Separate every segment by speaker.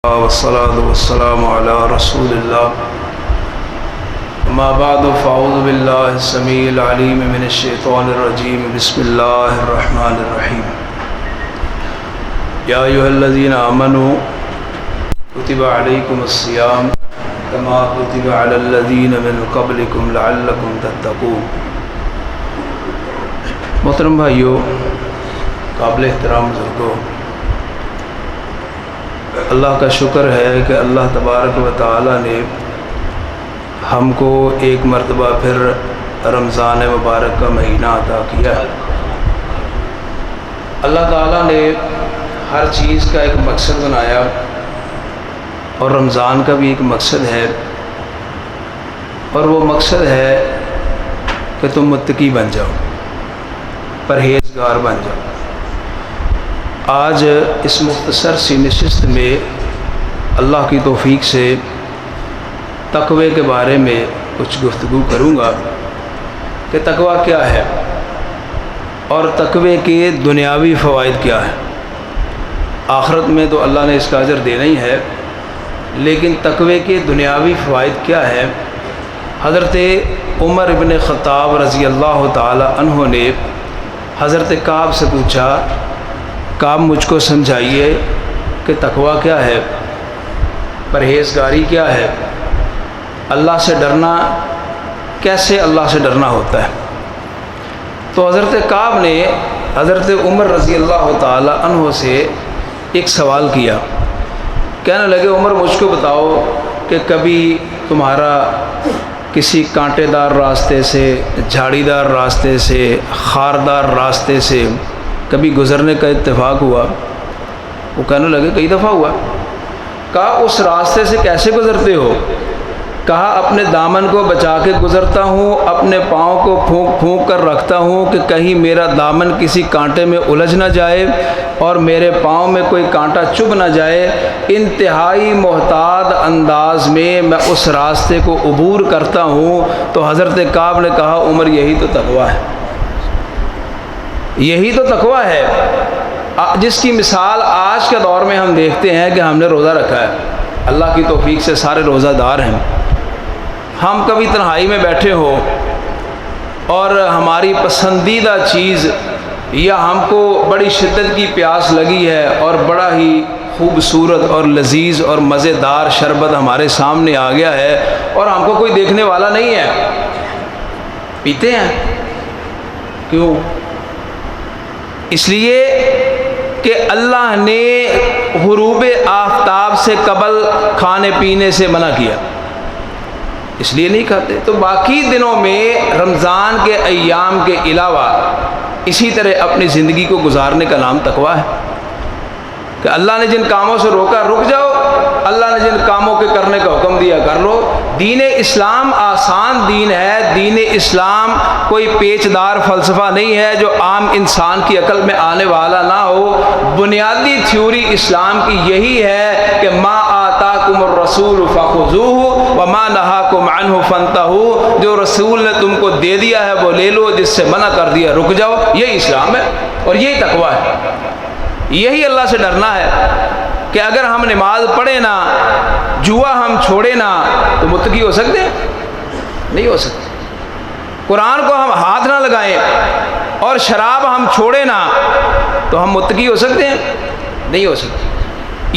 Speaker 1: والصلاة والسلام على رسول الله اما بعد فاعوذ بالله السميع العليم من الشيطان الرجيم بسم الله الرحمن الرحيم يا أيها الذين آمنوا كتب عليكم الصيام كما كتب على الذين من قبلكم لعلكم تتقون۔ محترم بھائیو، قابل احترام بزرگوں، اللہ کا شکر ہے کہ اللہ تبارک و تعالی نے ہم کو ایک مرتبہ پھر رمضان مبارک کا مہینہ عطا کیا ہے۔ اللہ تعالیٰ نے ہر چیز کا ایک مقصد بنایا اور رمضان کا بھی ایک مقصد ہے، اور وہ مقصد ہے کہ تم متقی بن جاؤ، پرہیزگار بن جاؤ۔ آج اس مختصر سی نشست میں اللہ کی توفیق سے تقوی کے بارے میں کچھ گفتگو کروں گا کہ تقوی کیا ہے اور تقوی کے دنیاوی فوائد کیا ہیں۔ آخرت میں تو اللہ نے اس کا اجر دینا ہی ہے، لیکن تقوی کے دنیاوی فوائد کیا ہے؟ حضرت عمر ابن خطاب رضی اللہ تعالی عنہ نے حضرت کعب سے پوچھا، کعب مجھ کو سمجھائیے کہ تقوی کیا ہے، پرہیزگاری کیا ہے، اللہ سے ڈرنا، کیسے اللہ سے ڈرنا ہوتا ہے؟ تو حضرت کعب نے حضرت عمر رضی اللہ تعالی عنہ سے ایک سوال کیا، کہنے لگے عمر مجھ کو بتاؤ کہ کبھی تمہارا کسی کانٹے دار راستے سے، جھاڑی دار راستے سے، خاردار راستے سے کبھی گزرنے کا اتفاق ہوا؟ وہ کہنے لگے کئی دفعہ ہوا۔ کہا اس راستے سے کیسے گزرتے ہو؟ کہا اپنے دامن کو بچا کے گزرتا ہوں، اپنے پاؤں کو پھونک پھونک کر رکھتا ہوں کہ کہیں میرا دامن کسی کانٹے میں الجھ نہ جائے اور میرے پاؤں میں کوئی کانٹا چبھ نہ جائے۔ انتہائی محتاط انداز میں میں اس راستے کو عبور کرتا ہوں۔ تو حضرت کعب نے کہا عمر یہی تو تقوی ہے، یہی تو تقوی ہے، جس کی مثال آج کے دور میں ہم دیکھتے ہیں کہ ہم نے روزہ رکھا ہے، اللہ کی توفیق سے سارے روزہ دار ہیں۔ ہم کبھی تنہائی میں بیٹھے ہو اور ہماری پسندیدہ چیز یا ہم کو بڑی شدت کی پیاس لگی ہے اور بڑا ہی خوبصورت اور لذیذ اور مزیدار شربت ہمارے سامنے آ گیا ہے اور ہم کو کوئی دیکھنے والا نہیں ہے، پیتے ہیں۔ کیوں؟ اس لیے کہ اللہ نے غروب آفتاب سے قبل کھانے پینے سے منع کیا، اس لیے نہیں کھاتے۔ تو باقی دنوں میں رمضان کے ایام کے علاوہ اسی طرح اپنی زندگی کو گزارنے کا نام تقوی ہے کہ اللہ نے جن کاموں سے روکا رک جاؤ، اللہ نے جن کاموں کے کرنے کا حکم دیا کر لو۔ دین اسلام آسان دین ہے، دین اسلام کوئی پیچدار فلسفہ نہیں ہے جو عام انسان کی عقل میں آنے والا نہ ہو۔ بنیادی تھیوری اسلام کی یہی ہے کہ ما آتاکم الرسول فخذوہ وما نہاکم عنہ فانتہوا، جو رسول نے تم کو دے دیا ہے وہ لے لو، جس سے منع کر دیا رک جاؤ۔ یہی اسلام ہے اور یہی تقوی ہے، یہی اللہ سے ڈرنا ہے کہ اگر ہم نماز پڑھیں نا، جوا ہم چھوڑے نا، تو متقی ہو سکتے ہیں؟ نہیں ہو سکتے۔ قرآن کو ہم ہاتھ نہ لگائیں اور شراب ہم چھوڑے نا، تو ہم متقی ہو سکتے ہیں؟ نہیں ہو سکتے۔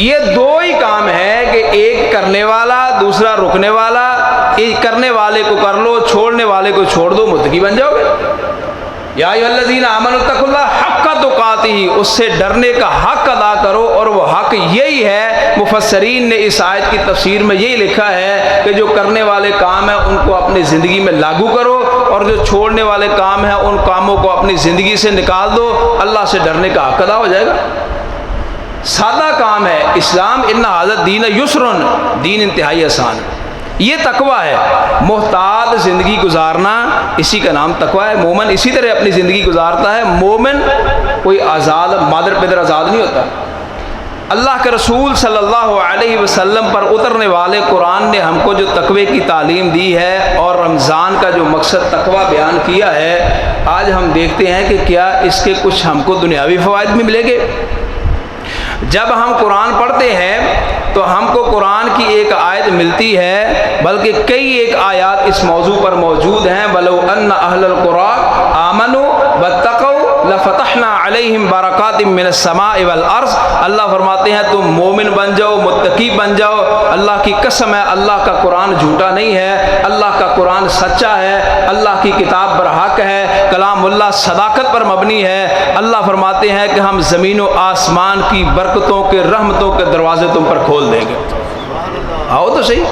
Speaker 1: یہ دو ہی کام ہے کہ ایک کرنے والا، دوسرا رکنے والا۔ ایک کرنے والے کو کر لو، چھوڑنے والے کو چھوڑ دو، متقی بن جاؤ گے۔ یا ایھا الذین آمنوا اتقوا اللہ حق تقاتہ، اس سے ڈرنے کا حق ادا کرو، اور وہ حق یہی ہے۔ مفسرین نے اس آیت کی تفسیر میں یہی لکھا ہے کہ جو کرنے والے کام ہیں ان کو اپنی زندگی میں لاگو کرو، اور جو چھوڑنے والے کام ہیں ان کاموں کو اپنی زندگی سے نکال دو، اللہ سے ڈرنے کا حق ادا ہو جائے گا۔ سادہ کام ہے اسلام، ان ھذا الدین یسر، دین انتہائی آسان ہے۔ یہ تقوی ہے، محتاط زندگی گزارنا، اسی کا نام تقوی ہے۔ مومن اسی طرح اپنی زندگی گزارتا ہے۔ مومن کوئی آزاد مادر پیدر آزاد نہیں ہوتا۔ اللہ کے رسول صلی اللہ علیہ وسلم پر اترنے والے قرآن نے ہم کو جو تقوی کی تعلیم دی ہے اور رمضان کا جو مقصد تقوی بیان کیا ہے، آج ہم دیکھتے ہیں کہ کیا اس کے کچھ ہم کو دنیاوی فوائد بھی ملیں گے۔ جب ہم قرآن پڑھتے ہیں تو ہم کو قرآن کی ایک آیت ملتی ہے، بلکہ کئی ایک آیات اس موضوع پر موجود ہیں۔ وَلَوْ أَنَّ أَهْلَ الْقُرَىٰ آمَنُوا وَاتَّقَوْا لَفَتَحْنَا عَلَيْهِمْ بَرَكَاتٍ مِّنَ السَّمَاءِ وَالْأَرْضِ۔ اللہ فرماتے ہیں تم مومن بن جاؤ، متقی بن جاؤ۔ اللہ کی قسم ہے، اللہ کا قرآن جھوٹا نہیں ہے، اللہ کا قرآن سچا ہے، اللہ کی کتاب برحق ہے، کلام اللہ صداقت پر مبنی ہے۔ اللہ فرماتے ہیں کہ ہم زمین و آسمان کی برکتوں کے، رحمتوں کے دروازے تم پر کھول دیں گے۔ آؤ تو صحیح،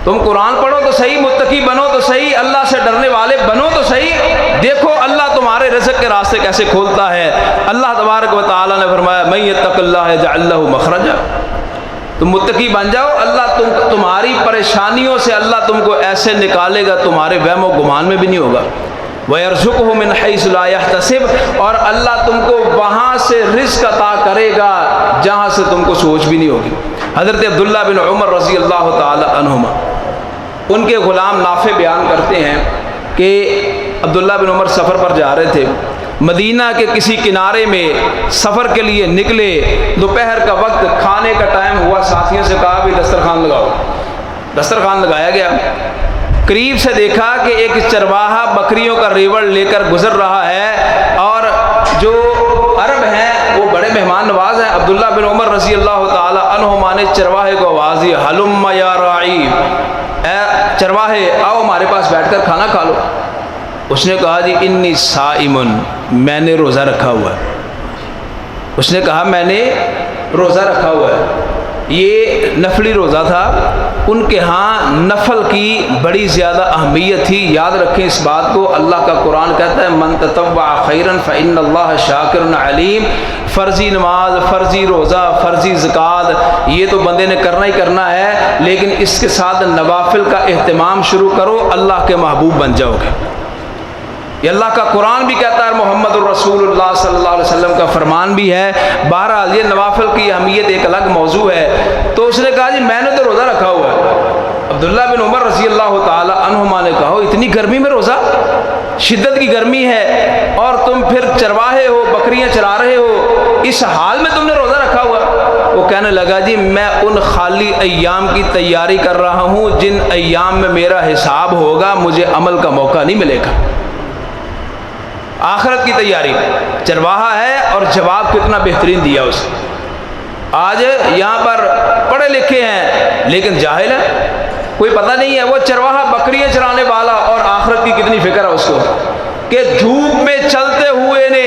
Speaker 1: تم قرآن پڑھو تو صحیح، متقی بنو تو صحیح، اللہ سے ڈرنے والے بنو تو صحیح۔ دیکھو اللہ تمہارے رزق کے راستے کیسے کھولتا ہے۔ اللہ تبارک و تعالیٰ نے فرمایا من یتق اللہ یجعل لہ مخرجا، تم متقی بن جاؤ، اللہ تمہاری پریشانیوں سے اللہ تم کو ایسے نکالے گا تمہارے وہم و گمان میں بھی نہیں ہوگا۔ وَيَرْزُقْهُ مِنْ حَيْثُ لَا يَحْتَسِبُ، اور اللہ تم کو وہاں سے رزق عطا کرے گا جہاں سے تم کو سوچ بھی نہیں ہوگی۔ حضرت عبداللہ بن عمر رضی اللہ تعالی عنہما، ان کے غلام نافع بیان کرتے ہیں کہ عبداللہ بن عمر سفر پر جا رہے تھے، مدینہ کے کسی کنارے میں سفر کے لیے نکلے، دوپہر کا وقت، کھانے کا ٹائم ہوا، ساتھیوں سے کہا بھی دسترخوان لگاؤ۔ دسترخوان لگایا گیا، قریب سے دیکھا کہ ایک چرواہا بکریوں کا ریوڑ لے کر گزر رہا ہے، اور جو عرب ہیں وہ بڑے مہمان نواز ہیں۔ عبداللہ بن عمر رضی اللہ تعالی عنہما نے چرواہے کو آواز دی، ہلم یا راعی، اے چرواہے آؤ ہمارے پاس بیٹھ کر کھانا کھا لو۔ اس نے کہا جی انی صائمن، میں نے روزہ رکھا ہوا ہے۔ اس نے کہا میں نے روزہ رکھا ہوا ہے۔ یہ نفلی روزہ تھا، ان کے ہاں نفل کی بڑی زیادہ اہمیت تھی۔ یاد رکھیں اس بات کو، اللہ کا قرآن کہتا ہے من تطوع خیرا فإن اللہ شاکر علیم۔ فرضی نماز، فرضی روزہ، فرضی زکوٰۃ یہ تو بندے نے کرنا ہی کرنا ہے، لیکن اس کے ساتھ نوافل کا اہتمام شروع کرو، اللہ کے محبوب بن جاؤ گے۔ یہ اللہ کا قرآن بھی کہتا ہے، محمد الرسول اللہ صلی اللہ علیہ وسلم کا فرمان بھی ہے۔ بہرحال یہ نوافل کی اہمیت ایک الگ موضوع ہے۔ تو اس نے کہا جی میں نے تو روزہ رکھا ہوا ہے۔ عبداللہ بن عمر رضی اللہ تعالی عنہما نے کہا اتنی گرمی میں روزہ، شدت کی گرمی ہے، اور تم پھر چرواہے ہو، بکریاں چرا رہے ہو، اس حال میں تم نے روزہ رکھا ہوا۔ وہ کہنے لگا جی میں ان خالی ایام کی تیاری کر رہا ہوں جن ایام میں میرا حساب ہوگا، مجھے عمل کا موقع نہیں ملے گا۔ آخرت کی تیاری، چرواہا ہے اور جواب کتنا بہترین دیا اس نے۔ آج یہاں پر پڑھے لکھے ہیں لیکن جاہل ہے، کوئی پتہ نہیں ہے، وہ چرواہا بکریاں چرانے والا، اور آخرت کی کتنی فکر ہے اس کو کہ دھوپ میں چلتے ہوئے نے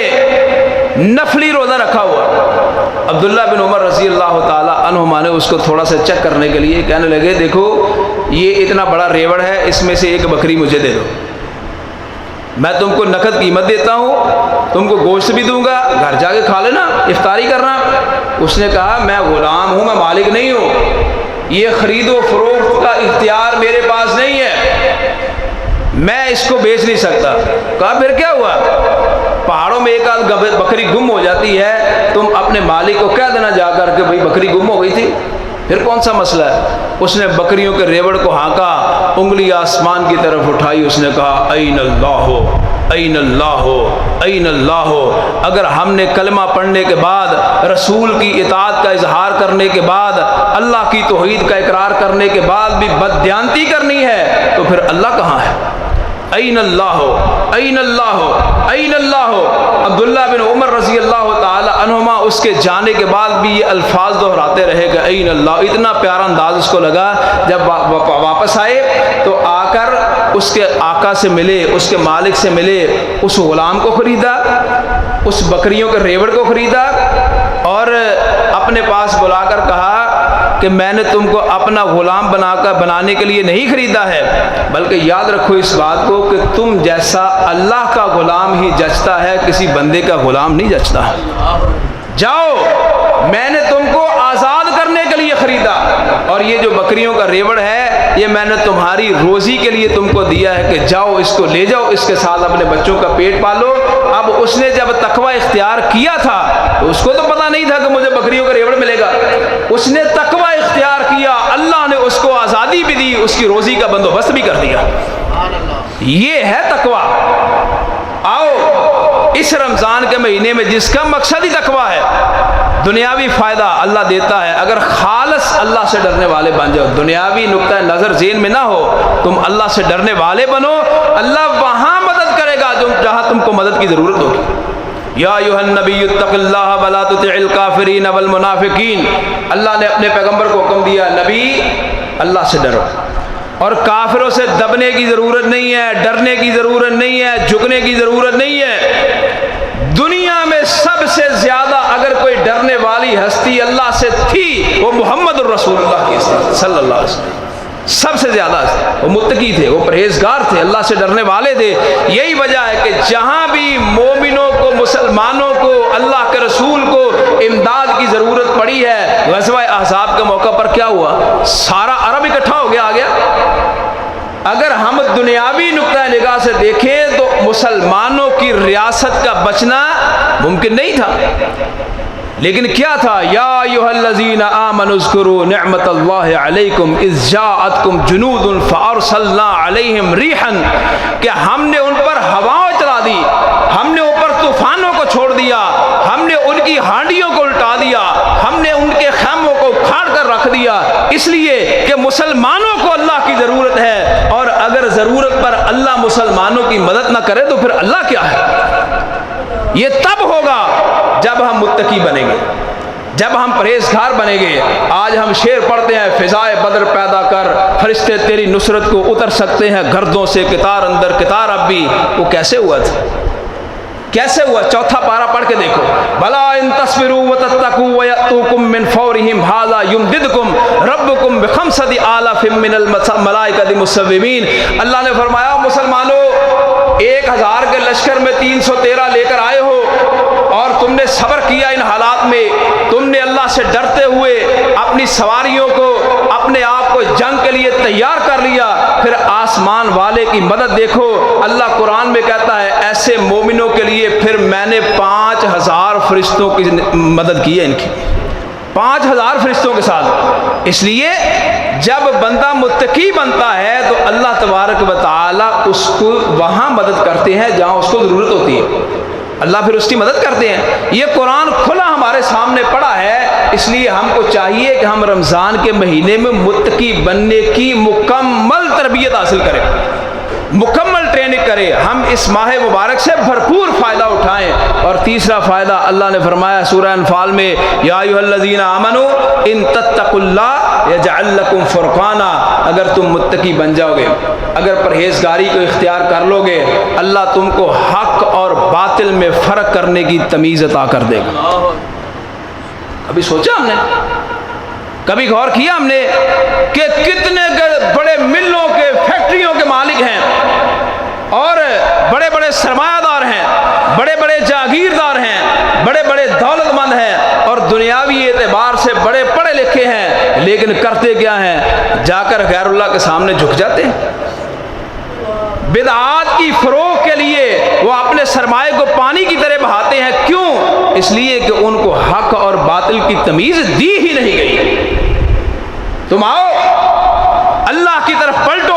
Speaker 1: نفلی روزہ رکھا ہوا۔ عبداللہ بن عمر رضی اللہ تعالی عنہما نے اس کو تھوڑا سا چیک کرنے کے لیے کہنے لگے دیکھو یہ اتنا بڑا ریوڑ ہے، اس میں سے ایک بکری مجھے دے دو، میں تم کو نقد قیمت دیتا ہوں، تم کو گوشت بھی دوں گا، گھر جا کے کھا لینا، افطاری کرنا۔ اس نے کہا میں غلام ہوں، میں مالک نہیں ہوں، یہ خرید و فروخت کا اختیار میرے پاس نہیں ہے، میں اس کو بیچ نہیں سکتا۔ کہا پھر کیا ہوا؟ پہاڑوں میں ایک آدھ بکری گم ہو جاتی ہے، تم اپنے مالک کو کہہ دینا جا کر کہ بھائی بکری گم ہو گئی تھی، پھر کون سا مسئلہ ہے؟ اس نے بکریوں کے ریوڑ کو ہانکا، انگلی آسمان کی طرف اٹھائی، اس نے کہا این اللہ این اللہ این اللہ۔ اگر ہم نے کلمہ پڑھنے کے بعد، رسول کی اطاعت کا اظہار کرنے کے بعد، اللہ کی توحید کا اقرار کرنے کے بعد بھی بددیانتی کرنی ہے تو پھر اللہ کہاں ہے؟ این اللہ این اللہ این اللہ۔ عبداللہ بن عمر رضی اللہ تعالی عنہما اس کے جانے کے بعد بھی یہ الفاظ دہراتے رہے کہ این اللہ۔ اتنا پیارا انداز اس کو لگا، جب واپس آئے تو آ کر اس کے آقا سے ملے، اس کے مالک سے ملے، اس غلام کو خریدا، اس بکریوں کے ریوڑ کو خریدا، اور اپنے پاس بلا کر کہا کہ میں نے تم کو اپنا غلام بنانے کے لیے نہیں خریدا ہے، بلکہ یاد رکھو اس بات کو کہ تم جیسا اللہ کا غلام ہی جچتا ہے، کسی بندے کا غلام نہیں جچتا۔ جاؤ، میں نے تم کو آزاد کرنے کے لیے خریدا، اور یہ جو بکریوں کا ریوڑ ہے یہ میں نے تمہاری روزی کے لیے تم کو دیا ہے کہ جاؤ اس کو لے جاؤ، اس کے ساتھ اپنے بچوں کا پیٹ پالو۔ اب اس نے جب تقوی اختیار کیا تھا تو اس کو تو پتہ نہیں تھا کہ مجھے بکریوں کا ریوڑ ملے گا، اس نے تقوی اختیار کیا، اللہ نے اس کو آزادی بھی دی، اس کی روزی کا بندوبست بھی کر دیا۔ یہ ہے تقوی۔ آؤ اس رمضان کے مہینے میں جس کا مقصد ہی تقویٰ ہے، دنیاوی فائدہ اللہ دیتا ہے اگر خالص اللہ سے ڈرنے والے بن جاؤ، دنیاوی نقطہ نظر ذہن میں نہ ہو، تم اللہ سے ڈرنے والے بنو، اللہ وہاں مدد کرے گا جہاں تم کو مدد کی ضرورت ہوگی۔ یا ایھا النبی اتق اللہ ولا تطع الکافرین والمنافقین، اللہ نے اپنے پیغمبر کو حکم دیا نبی اللہ سے ڈرو، اور کافروں سے دبنے کی ضرورت نہیں ہے، ڈرنے کی ضرورت نہیں ہے، جھکنے کی ضرورت نہیں ہے۔ دنیا میں سب سے زیادہ اگر کوئی ڈرنے والی ہستی اللہ سے تھی وہ محمد الرسول اللہ کی صلی اللہ علیہ وسلم، سب سے زیادہ وہ متقی تھے، وہ پرہیزگار تھے، اللہ سے ڈرنے والے تھے۔ یہی وجہ ہے کہ جہاں بھی مومنوں کو، مسلمانوں کو، اللہ کے رسول کو امداد کی ضرورت پڑی ہے، غزوہ احزاب کے موقع پر کیا ہوا؟ سارا عرب اکٹھا ہو گیا، آ گیا۔ اگر ہم دنیاوی نقطہ نگاہ سے دیکھیں تو مسلمانوں کی ریاست کا بچنا ممکن نہیں تھا، لیکن کیا تھا؟ یا ایھا الذین آمنوا اذکروا نعمت اللہ علیکم اذ جاءتکم جنود فارسلنا علیہم ریحا، کہ ہم نے ان پر ہوائیں چلا دی، ہم نے اوپر طوفانوں کو چھوڑ دیا، ہم نے ان کی ہانڈیوں کو الٹا دیا، ہم نے ان کے خیموں کو اکھاڑ کر رکھ دیا، اس لیے کہ مسلمانوں کو اللہ کی ضرورت ہے، اور اگر ضرورت پر اللہ مسلمانوں کی مدد نہ کرے تو پھر اللہ کیا ہے؟ یہ تب ہوگا جب ہم متقی بنیں گے، جب ہم پرہیزگار بنیں گے۔ آج ہم شعر پڑھتے ہیں فضائے بدر پیدا کر، فرشتے تیری نصرت کو اتر سکتے ہیں گردوں سے، کتار اندر کتار اب بھی، وہ کیسے ہوا تھا؟ کیسے ہوا؟ چوتھا پارہ پڑھ کے دیکھو، بلا ان تصبروا وتتقوا ويأتوكم من فورهم هذا يمددكم ربكم بخمسة آلاف من الملائکۃ مسومین۔ اللہ نے فرمایا مسلمانوں 1000 کے لشکر میں 313 لے کر آئے ہو، اور تم نے صبر کیا ان حالات میں، تم نے اللہ سے ڈرتے ہوئے اپنی سواریوں کو، اپنے آپ کو جنگ کے لیے تیار کر لیا، پھر آسمان والے کی مدد دیکھو۔ اللہ قرآن میں کہتا ہے ایسے مومنوں کے لیے پھر میں نے 5000 فرشتوں کی مدد کی ہے، ان کی 5000 فرشتوں کے ساتھ۔ اس لیے جب بندہ متقی بنتا ہے تو اللہ تبارک و تعالی اس کو وہاں مدد کرتے ہیں جہاں اس کو ضرورت ہوتی ہے، اللہ پھر اس کی مدد کرتے ہیں۔ یہ قرآن کھلا ہمارے سامنے پڑا ہے، اس لیے ہم کو چاہیے کہ ہم رمضان کے مہینے میں متقی بننے کی مکمل تربیت حاصل کریں، مکمل ٹریننگ کریں، ہم اس ماہ مبارک سے بھرپور فائدہ اٹھائیں۔ اور تیسرا فائدہ اللہ نے فرمایا سورہ انفال میں، یا ایھا الذین آمنوا ان تتقوا اللہ یجعل لکم فرقانا، اگر تم متقی بن جاؤ گے، اگر پرہیزگاری کو اختیار کر لو گے، اللہ تم کو حق اور باطل میں فرق کرنے کی تمیز عطا کر دے گا۔ کبھی سوچا ہم نے، کبھی غور کیا ہم نے کہ کتنے بڑے ملوں کے، فیکٹریوں کے مالک ہیں، اور بڑے بڑے سرمایہ دار ہیں، بڑے بڑے جاگیردار ہیں، بڑے بڑے دولت مند ہیں، اور دنیاوی اعتبار سے بڑے پڑھے لکھے ہیں، لیکن کرتے کیا ہیں؟ جا کر غیر اللہ کے سامنے جھک جاتے ہیں۔ بدعات کی فروغ کے لیے وہ اپنے سرمایہ کو پانی کی طرح بہاتے ہیں، کیوں؟ اس لیے کہ ان کو حق اور باطل کی تمیز دی ہی نہیں گئی۔ تم آؤ اللہ کی طرف پلٹو،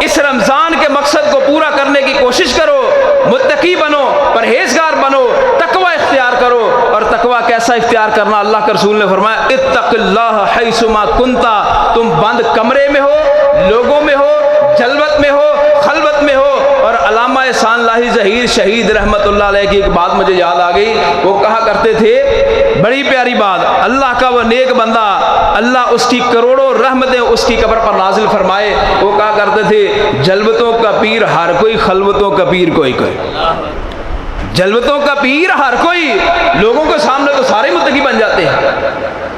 Speaker 1: اس رمضان کے مقصد کو پورا کرنے کی کوشش کرو، متقی بنو، پرہیزگار بنو، تقوی اختیار کرو۔ اور تقوی کیسا اختیار کرنا؟ اللہ کے رسول نے فرمایا اتق اللہ حیثما کنتا، تم بند کمرے میں ہو، لوگوں میں ہو، جلوت میں ہو، خلوت میں ہو۔ اور علامہ احسان اللہ ظہیر شہید رحمت اللہ علیہ کی ایک بات مجھے یاد آ گئی، وہ کہا کرتے تھے، بڑی پیاری بات، اللہ کا وہ نیک بندہ، اللہ اس کی کروڑوں رحمتیں اس کی قبر پر نازل فرمائے، وہ کہا کرتے تھے جلوتوں کا پیر ہر کوئی، خلوتوں کا پیر کوئی کوئی۔ جلوتوں کا پیر ہر کوئی، لوگوں کے سامنے تو سارے متقی بن جاتے ہیں،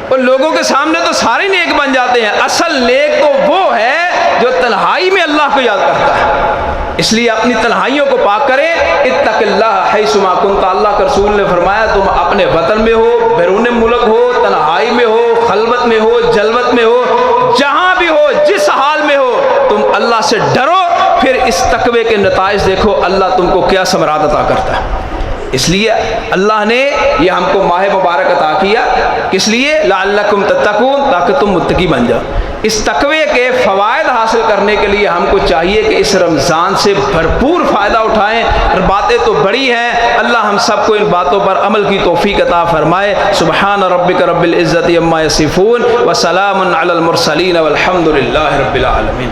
Speaker 1: اور لوگوں کے سامنے تو سارے نیک بن جاتے ہیں، اصل نیک تو وہ ہے جو تنہائی میں اللہ کو یاد کرتا ہے۔ اس لیے اپنی تنہائیوں کو پاک کریں، اتق اللہ حیثما کنت، اللہ کے رسول نے فرمایا تم اپنے وطن میں ہو، بیرون ملک ہو، تنہائی میں ہو، خلوت میں ہو، جلوت میں ہو، جہاں بھی ہو، جس حال میں ہو، تم اللہ سے ڈرو، پھر اس تقوی کے نتائج دیکھو اللہ تم کو کیا ثمرات عطا کرتا ہے۔ اس لیے اللہ نے یہ ہم کو ماہ مبارک عطا کیا، کس لیے؟ لعلکم تتقون، تاکہ تم متقی بن جاؤ۔ اس تقوی کے فوائد حاصل حاصل کرنے کے لیے ہم کو چاہیے کہ اس رمضان سے بھرپور فائدہ اٹھائیں. اور باتیں تو بڑی ہیں، اللہ ہم سب کو ان باتوں پر عمل کی توفیق عطا فرمائے. سبحان ربک رب العزت عما یصفون وسلام علی المرسلین والحمد للہ رب العالمین.